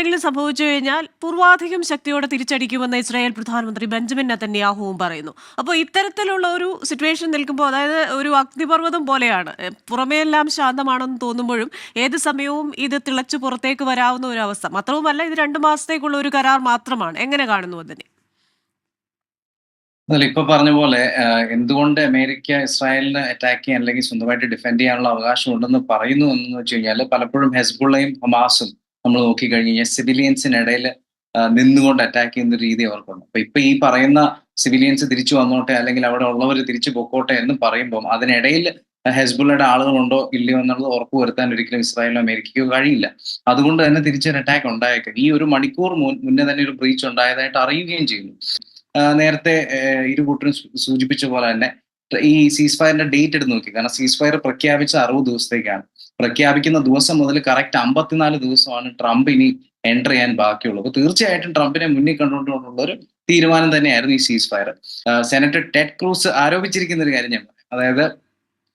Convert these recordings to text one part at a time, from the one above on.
എന്തെങ്കിലും സംഭവിച്ചു കഴിഞ്ഞാൽ പൂർവാധികം ശക്തിയോടെ തിരിച്ചടിക്കുമെന്ന് ഇസ്രായേൽ പ്രധാനമന്ത്രി ബെഞ്ചമിൻ നെതന്യാഹുവും പറയുന്നു. അപ്പോൾ ഇത്തരത്തിലുള്ള ഒരു സിറ്റുവേഷൻ നിൽക്കുമ്പോൾ, അതായത് ഒരു അഗ്നിപർവ്വതം പോലെയാണ്. പുറമേയെല്ലാം ശാന്തമാണെന്ന് തോന്നുമ്പോഴും ഏത് സമയവും ഇത് തിളച്ചു പുറത്തേക്ക് വരാവുന്ന ഒരു അവസ്ഥ. മാത്രവുമല്ല, ഇത് 2 മാസത്തേക്കുള്ള ഒരു കരാർ മാത്രമാണ്. എങ്ങനെ കാണുന്നു അതിനെ? അതല്ല ഇപ്പൊ പറഞ്ഞ പോലെ എന്തുകൊണ്ട് അമേരിക്ക ഇസ്രായേലിനെ അറ്റാക്ക് ചെയ്യാൻ അല്ലെങ്കിൽ സ്വന്തമായിട്ട് ഡിഫെൻഡ് ചെയ്യാനുള്ള അവകാശം ഉണ്ടെന്ന് പറയുന്നു എന്ന് വെച്ച് കഴിഞ്ഞാൽ പലപ്പോഴും ഹെസ്ബുള്ളയും ഹമാസും നമ്മൾ നോക്കിക്കഴിഞ്ഞ് കഴിഞ്ഞാൽ സിവിലിയൻസിനിടയിൽ നിന്നുകൊണ്ട് അറ്റാക്ക് ചെയ്യുന്ന ഒരു രീതി അവർക്കുണ്ട്. ഇപ്പൊ ഈ പറയുന്ന സിവിലിയൻസ് തിരിച്ചു വന്നോട്ടെ അല്ലെങ്കിൽ അവിടെ ഉള്ളവർ തിരിച്ചു പൊക്കോട്ടെ എന്ന് പറയുമ്പോൾ അതിനിടയിൽ ഹെസ്ബുള്ളയുടെ ആളുകളുണ്ടോ ഇല്ലയോ എന്നുള്ളത് ഉറപ്പുവരുത്താൻ ഒരിക്കലും ഇസ്രായേലിനും അമേരിക്കയ്ക്കോ കഴിയില്ല. അതുകൊണ്ട് തന്നെ തിരിച്ചൊരു അറ്റാക്ക് ഉണ്ടായേക്കും. ഈ ഒരു മണിക്കൂർ മുന്നേ തന്നെ ഒരു ബ്രീച്ച് ഉണ്ടായതായിട്ട് അറിയുകയും ചെയ്യുന്നു. നേരത്തെ ഇരു കൂട്ടരും സൂചിപ്പിച്ച പോലെ തന്നെ ഈ സീസ് ഫയറിന്റെ ഡേറ്റ് എടുത്ത് നോക്കി. കാരണം സീസ് ഫയർ പ്രഖ്യാപിച്ച 60 ദിവസത്തേക്കാണ്. പ്രഖ്യാപിക്കുന്ന ദിവസം മുതൽ കറക്റ്റ് 54 ദിവസമാണ് ട്രംപ് ഇനി എൻ്റർ ചെയ്യാൻ ബാക്കിയുള്ളത്. അപ്പൊ തീർച്ചയായിട്ടും ട്രംപിനെ മുന്നിൽ കണ്ടുകൊണ്ടുള്ള ഒരു തീരുമാനം തന്നെയായിരുന്നു ഈ ceasefire. Senator Ted Cruz ആരോപിച്ചിരിക്കുന്ന ഒരു കാര്യം ഞാൻ പറയാം. അതായത്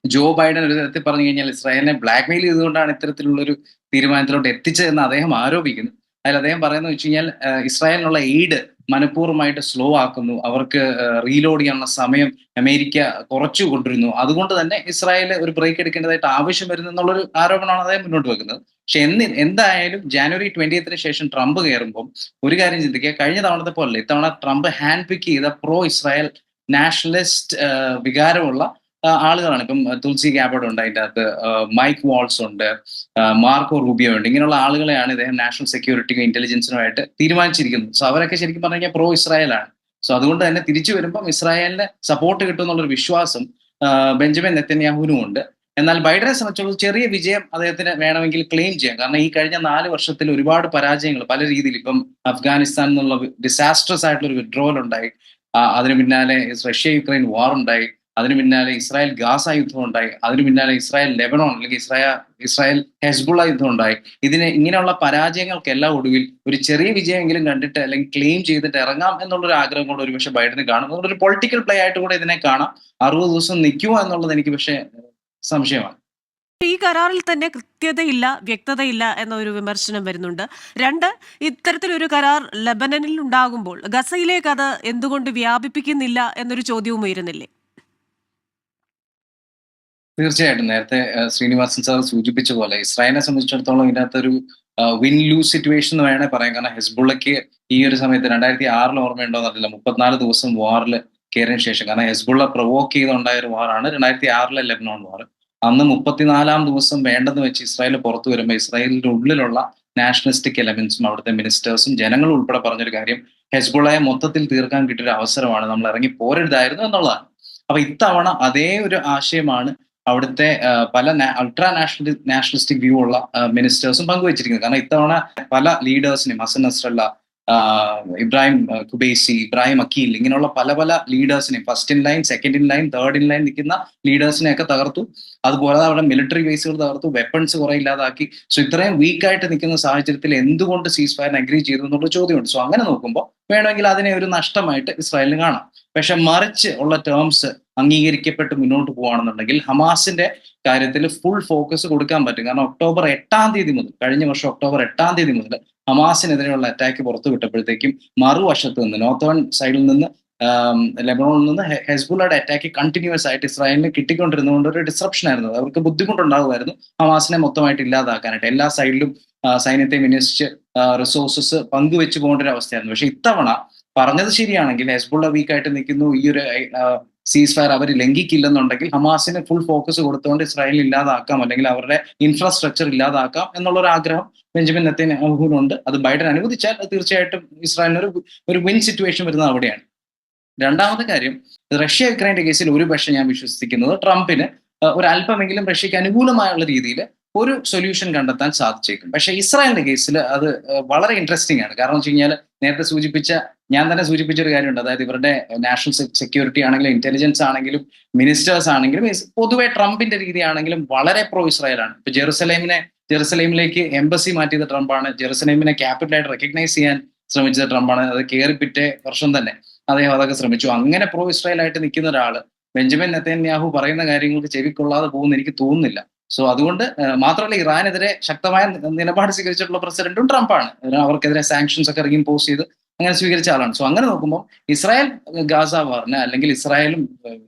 ജോ ബൈഡൻ ഒരു തരത്തിൽ പറഞ്ഞു കഴിഞ്ഞാൽ ഇസ്രായേലിനെ ബ്ലാക്ക്മെയിൽ ചെയ്തുകൊണ്ടാണ് ഇത്തരത്തിലുള്ള ഒരു തീരുമാനത്തിലോട്ട് എത്തിച്ചതെന്ന് അദ്ദേഹം ആരോപിക്കുന്നു. അതിൽ അദ്ദേഹം പറയുന്നത് വെച്ച് കഴിഞ്ഞാൽ ഇസ്രായേലിനുള്ള എയ്ഡ് മനഃപൂർവ്വമായിട്ട് സ്ലോ ആക്കുന്നു, അവർക്ക് റീലോഡ് ചെയ്യാനുള്ള സമയം അമേരിക്ക കുറച്ചു കൊണ്ടിരുന്നു, അതുകൊണ്ട് തന്നെ ഇസ്രായേൽ ഒരു ബ്രേക്ക് എടുക്കേണ്ടതായിട്ട് ആവശ്യം വരുന്നു എന്നുള്ളൊരു ആരോപണമാണ് അദ്ദേഹം മുന്നോട്ട് വെക്കുന്നത്. പക്ഷെ എന്തായാലും ജാനുവരി 20th ശേഷം ട്രംപ് കയറുമ്പോൾ ഒരു കാര്യം ചിന്തിക്കുക, കഴിഞ്ഞ തവണത്തെ പോലെ ഇത്തവണ ട്രംപ് ഹാൻഡ് പിക്ക് ചെയ്ത പ്രോ ഇസ്രായേൽ നാഷണലിസ്റ്റ് വികാരമുള്ള ആളുകളാണ്. ഇപ്പം തുൾസി ഗാബർഡ് ഉണ്ട്, അതിൻ്റെ അകത്ത് മൈക്ക് വാൾസ് ഉണ്ട്, മാർക്കോ റൂബിയോ ഉണ്ട്. ഇങ്ങനെയുള്ള ആളുകളെയാണ് ഇദ്ദേഹം നാഷണൽ സെക്യൂരിറ്റിക്കും ഇന്റലിജൻസിനുമായിട്ട് തീരുമാനിച്ചിരിക്കുന്നത്. സോ അവരൊക്കെ ശരിക്കും പറഞ്ഞു കഴിഞ്ഞാൽ പ്രോ ഇസ്രായേലാണ്. സോ അതുകൊണ്ട് തന്നെ തിരിച്ചു വരുമ്പം ഇസ്രായേലിന് സപ്പോർട്ട് കിട്ടും എന്നുള്ളൊരു വിശ്വാസം ബെഞ്ചമിൻ നെതന്യാഹുവിനും ഉണ്ട്. എന്നാൽ ബൈഡനെ സംബന്ധിച്ചുള്ള ചെറിയ വിജയം അദ്ദേഹത്തിന് വേണമെങ്കിൽ ക്ലെയിം ചെയ്യാം. കാരണം ഈ കഴിഞ്ഞ 4 വർഷത്തിൽ ഒരുപാട് പരാജയങ്ങൾ പല രീതിയിൽ, ഇപ്പം അഫ്ഗാനിസ്ഥാൻ എന്നുള്ള ഡിസാസ്ട്രസ് ആയിട്ടുള്ള ഒരു വിഡ്രോവൽ ഉണ്ടായി, അതിന് പിന്നാലെ റഷ്യ യുക്രൈൻ വാർ ഉണ്ടായി, അതിന് പിന്നാലെ ഇസ്രായേൽ ഗാസ യുദ്ധം ഉണ്ടായി, അതിന് പിന്നാലെ ഇസ്രായേൽ ലെബനോൺ അല്ലെങ്കിൽ ഇസ്രായേൽ ഹെസ്ബുള്ള യുദ്ധം ഉണ്ടായി. ഇങ്ങനെയുള്ള പരാജയങ്ങൾക്കെല്ലാം ഒടുവിൽ ഒരു ചെറിയ വിജയമെങ്കിലും കണ്ടിട്ട് അല്ലെങ്കിൽ ക്ലെയിം ചെയ്തിട്ട് ഇറങ്ങാം എന്നുള്ളൊരു ആഗ്രഹം കൊണ്ട് ഒരുപക്ഷെ ബൈഡന് കാണും. അതുകൊണ്ട് ഒരു പൊളിറ്റിക്കൽ പ്ലേ ആയിട്ട് കൂടെ ഇതിനെ കാണാം. 60 ദിവസം നിൽക്കുമോ എന്നുള്ളത് എനിക്ക് പക്ഷേ സംശയമാണ്. ഈ കരാറിൽ തന്നെ കൃത്യതയില്ല, വ്യക്തതയില്ല എന്നൊരു വിമർശനം വരുന്നുണ്ട്. 2, ഇത്തരത്തിലൊരു കരാർ ലെബനനിൽ ഉണ്ടാകുമ്പോൾ ഗസയിലേക്ക് അത് എന്തുകൊണ്ട് വ്യാപിപ്പിക്കുന്നില്ല എന്നൊരു ചോദ്യവും ഉയരുന്നില്ലേ? തീർച്ചയായിട്ടും നേരത്തെ ശ്രീനിവാസൻ സാർ സൂചിപ്പിച്ച പോലെ ഇസ്രായേലിനെ സംബന്ധിച്ചിടത്തോളം ഇതിനകത്തൊരു വിൻ ലൂസ് സിറ്റുവേഷൻ എന്ന് വേണേൽ പറയാം. കാരണം ഹെസ്ബുള്ളയ്ക്ക് ഈ ഒരു സമയത്ത് 2006 ഓർമ്മയുണ്ടോ എന്നറിയില്ല, 34 ദിവസം വാറിൽ കയറിയതിനു ശേഷം, കാരണം ഹെസ്ബുള്ള പ്രൊവോക്ക് ചെയ്തുണ്ടായ ഒരു വാറാണ് 2006 ലെബനോൺ വാർ. അന്ന് 34 ദിവസം വേണ്ടെന്ന് വെച്ച് ഇസ്രായേൽ പുറത്തു വരുമ്പോൾ ഇസ്രായേലിന്റെ ഉള്ളിലുള്ള നാഷണലിസ്റ്റിക് എലമെന്റ്സും അവിടുത്തെ മിനിസ്റ്റേഴ്സും ജനങ്ങളും ഉൾപ്പെടെ പറഞ്ഞൊരു കാര്യം, ഹെസ്ബുള്ളയെ മൊത്തത്തിൽ തീർക്കാൻ കിട്ടിയൊരു അവസരമാണ്, നമ്മൾ ഇറങ്ങി പോരരുതായിരുന്നു എന്നുള്ളതാണ്. അപ്പൊ ഇത്തവണ അതേ ഒരു ആശയമാണ് അവിടുത്തെ പല അൾട്രാ നാഷണലിസ്റ്റിക് വ്യൂ ഉള്ള മിനിസ്റ്റേഴ്സും പങ്കുവച്ചിരിക്കുന്നത്. കാരണം ഇത്തവണ പല ലീഡേഴ്സിനെയും, ഹസൻ നസ്രല്ല, ഇബ്രാഹിം കുബൈസി, ഇബ്രാഹിം അക്കീൽ, ഇങ്ങനെയുള്ള പല പല ലീഡേഴ്സിനെയും, first in line, second in line, third in line നിൽക്കുന്ന ലീഡേഴ്സിനെയൊക്കെ തകർത്തു. അതുപോലെ അവിടെ മിലിറ്ററി ബേസുകൾ തകർത്തു, വെപ്പൺസ് കുറെ ഇല്ലാതാക്കി. സോ ഇത്രയും വീക്കായിട്ട് നിൽക്കുന്ന സാഹചര്യത്തിൽ എന്തുകൊണ്ട് സീസ് ഫയറിന് അഗ്രി ചെയ്തു എന്നുള്ള ചോദ്യമുണ്ട്. സോ അങ്ങനെ നോക്കുമ്പോൾ വേണമെങ്കിൽ അതിനെ ഒരു നഷ്ടമായിട്ട് ഇസ്രായേലിന് കാണാം. പക്ഷെ മറിച്ച് ഉള്ള ടേംസ് അംഗീകരിക്കപ്പെട്ട് മുന്നോട്ട് പോകുകയാണെന്നുണ്ടെങ്കിൽ ഹമാസിന്റെ കാര്യത്തിൽ ഫുൾ ഫോക്കസ് കൊടുക്കാൻ പറ്റും. കാരണം ഒക്ടോബർ 8 മുതൽ, കഴിഞ്ഞ വർഷം ഒക്ടോബർ 8 മുതൽ ഹമാസിനെതിരെയുള്ള അറ്റാക്ക് പുറത്തു വിട്ടപ്പോഴത്തേക്കും മറുവശത്ത് നിന്ന്, നോർത്തേൺ സൈഡിൽ നിന്ന്, ലെബനോണിൽ നിന്ന് ഹെസ്ബുള്ളയുടെ അറ്റാക്ക് കണ്ടിന്യൂസ് ആയിട്ട് ഇസ്രായേലിന് കിട്ടിക്കൊണ്ടിരുന്നതുകൊണ്ട് ഒരു ഡിസ്റപ്ഷൻ ആയിരുന്നു. അവർക്ക് ബുദ്ധിമുട്ടുണ്ടാകുമായിരുന്നു ഹമാസിനെ മൊത്തമായിട്ട് ഇല്ലാതാക്കാനായിട്ട്. എല്ലാ സൈഡിലും സൈന്യത്തെ വിന്യസിച്ച് റിസോഴ്സസ് പങ്കുവെച്ച് പോകേണ്ട ഒരു അവസ്ഥയായിരുന്നു. പക്ഷെ ഇത്തവണ പറഞ്ഞത് ശരിയാണെങ്കിൽ ഹെസ്ബുള്ള വീക്കായിട്ട് നിൽക്കുന്നു, ഈ ഒരു സീസ് ഫയർ അവർ ലംഘിക്കില്ലെന്നുണ്ടെങ്കിൽ ഹമാസിന് ഫുൾ ഫോക്കസ് കൊടുത്തുകൊണ്ട് ഇസ്രായേൽ ഇല്ലാതാക്കാം അല്ലെങ്കിൽ അവരുടെ ഇൻഫ്രാസ്ട്രക്ചർ ഇല്ലാതാക്കാം എന്നുള്ള ഒരു ആഗ്രഹം ബെഞ്ചമിൻ നെതന്യാഹുവിനുണ്ട്. അത് ബൈഡൻ അനുവദിച്ചാൽ തീർച്ചയായിട്ടും ഇസ്രായേലിന് ഒരു വിൻ സിറ്റുവേഷൻ വരുന്നത് അവിടെയാണ്. രണ്ടാമത്തെ കാര്യം, റഷ്യ യുക്രൈന്റെ കേസിൽ ഒരുപക്ഷെ ഞാൻ വിശ്വസിക്കുന്നത് ട്രംപിന് ഒരു അല്പമെങ്കിലും റഷ്യക്ക് അനുകൂലമായുള്ള രീതിയിൽ ഒരു സൊല്യൂഷൻ കണ്ടെത്താൻ സാധിച്ചേക്കും. പക്ഷെ ഇസ്രായേലിന്റെ കേസിൽ അത് വളരെ ഇൻട്രസ്റ്റിംഗ് ആണ്. കാരണം വെച്ച് കഴിഞ്ഞാൽ നേരത്തെ ഞാൻ തന്നെ സൂചിപ്പിച്ച ഒരു കാര്യമുണ്ട്. അതായത് ഇവരുടെ നാഷണൽ സെക്യൂരിറ്റി ആണെങ്കിലും ഇന്റലിജൻസ് ആണെങ്കിലും മിനിസ്റ്റേഴ്സ് ആണെങ്കിലും പൊതുവെ ട്രംപിന്റെ രീതിയാണെങ്കിലും വളരെ പ്രോ ഇസ്രായേലാണ്. ഇപ്പൊ ജെറുസലേമിലേക്ക് എംബസി മാറ്റിയത് ട്രംപാണ്. ജെറുസലേമിനെ ക്യാപിറ്റലായിട്ട് റെക്കഗ്നൈസ് ചെയ്യാൻ ശ്രമിച്ചത് ട്രംപാണ്. അത് കയറിപ്പിറ്റേ വർഷം തന്നെ അദ്ദേഹം അതൊക്കെ ശ്രമിച്ചു. അങ്ങനെ പ്രോ ഇസ്രായേൽ ആയിട്ട് നിൽക്കുന്ന ഒരാള് ബെഞ്ചമിൻ നെതന്യാഹു പറയുന്ന കാര്യങ്ങൾക്ക് ചെവിക്കൊള്ളാതെ പോകുമെന്ന് എനിക്ക് തോന്നുന്നില്ല. സോ അതുകൊണ്ട് മാത്രമല്ല ഇറാനെതിരെ ശക്തമായ നിലപാട് സ്വീകരിച്ചിട്ടുള്ള പ്രസിഡന്റും ട്രംപാണ്. അവർക്കെതിരെ സാങ്ഷൻസ് ഒക്കെ ഇമ്പോസ് ചെയ്ത് അങ്ങനെ സ്വീകരിച്ച ആളാണ്. സോ അങ്ങനെ നോക്കുമ്പോൾ ഇസ്രായേൽ ഗാസ വാറിന് അല്ലെങ്കിൽ ഇസ്രായേലും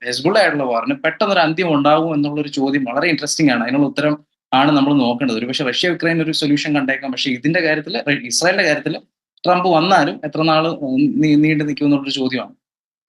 ഹെസ്ബുള്ള ആയിട്ടുള്ള വാറിന് പെട്ടെന്നൊരു അന്ത്യം ഉണ്ടാവും എന്നുള്ളൊരു ചോദ്യം വളരെ ഇൻട്രസ്റ്റിംഗ് ആണ്. അതിനുള്ള ഉത്തരം ആണ് നമ്മൾ നോക്കേണ്ടത്. ഒരുപക്ഷെ റഷ്യ യുക്രൈൻ ഒരു സൊല്യൂഷൻ കണ്ടേക്കാം. പക്ഷേ ഇതിന്റെ കാര്യത്തിൽ ഇസ്രായേലിന്റെ കാര്യത്തിൽ ട്രംപ് വന്നാലും എത്ര നാൾ നീണ്ടു നിൽക്കും എന്നുള്ളൊരു ചോദ്യമാണ്.